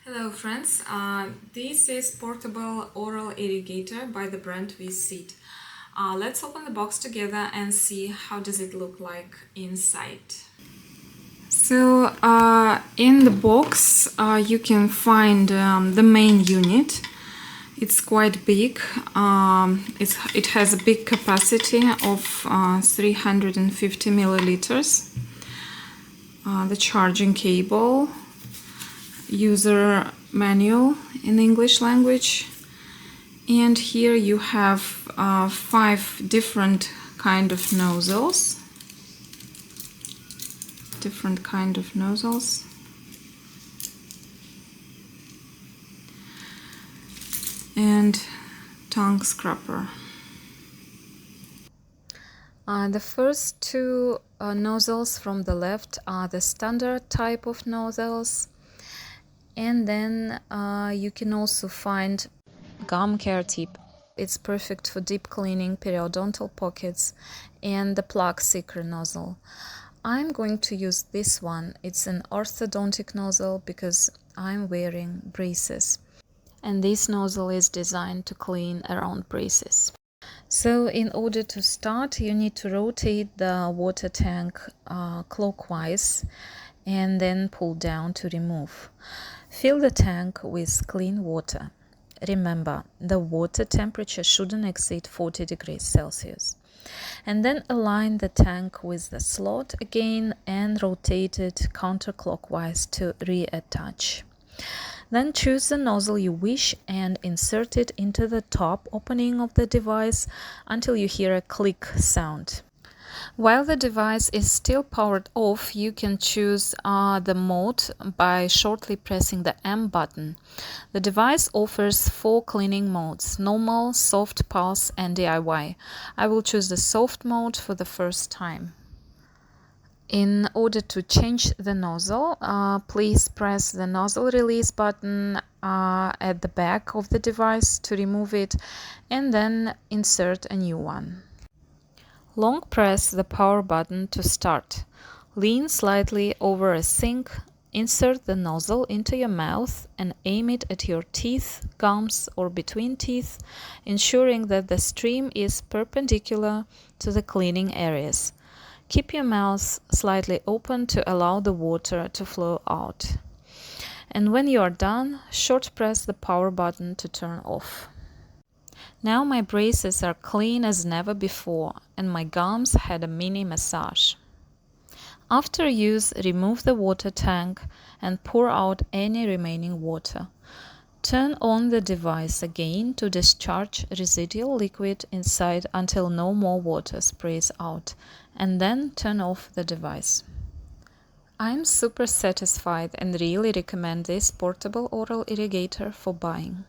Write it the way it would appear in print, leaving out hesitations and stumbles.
Hello friends, this is portable oral irrigator by the brand VCIT. Let's open the box together and see how does it look like inside. So in the box you can find the main unit. It's quite big. It has a big capacity of 350 milliliters. The charging cable, user manual in English language, and here you have 5 different kind of nozzles, and tongue scraper. The first two nozzles from the left are the standard type of nozzles. And then you can also find gum care tip. It's perfect for deep cleaning, periodontal pockets, and the plug seeker nozzle. I'm going to use this one. It's an orthodontic nozzle because I'm wearing braces. And this nozzle is designed to clean around braces. So in order to start, you need to rotate the water tank clockwise and then pull down to remove. Fill the tank with clean water. Remember, the water temperature shouldn't exceed 40 degrees Celsius. And then align the tank with the slot again and rotate it counterclockwise to reattach. Then choose the nozzle you wish and insert it into the top opening of the device until you hear a click sound. While the device is still powered off, you can choose the mode by shortly pressing the M button. The device offers 4 cleaning modes: normal, soft, pulse, and DIY. I will choose the soft mode for the first time. In order to change the nozzle, please press the nozzle release button at the back of the device to remove it, and then insert a new one. Long press the power button to start. Lean slightly over a sink, insert the nozzle into your mouth and aim it at your teeth, gums, or between teeth, ensuring that the stream is perpendicular to the cleaning areas. Keep your mouth slightly open to allow the water to flow out. And when you are done, short press the power button to turn off. Now my braces are clean as never before, and my gums had a mini massage. After use, remove the water tank and pour out any remaining water. Turn on the device again to discharge residual liquid inside until no more water sprays out, and then turn off the device. I'm super satisfied and really recommend this portable oral irrigator for buying.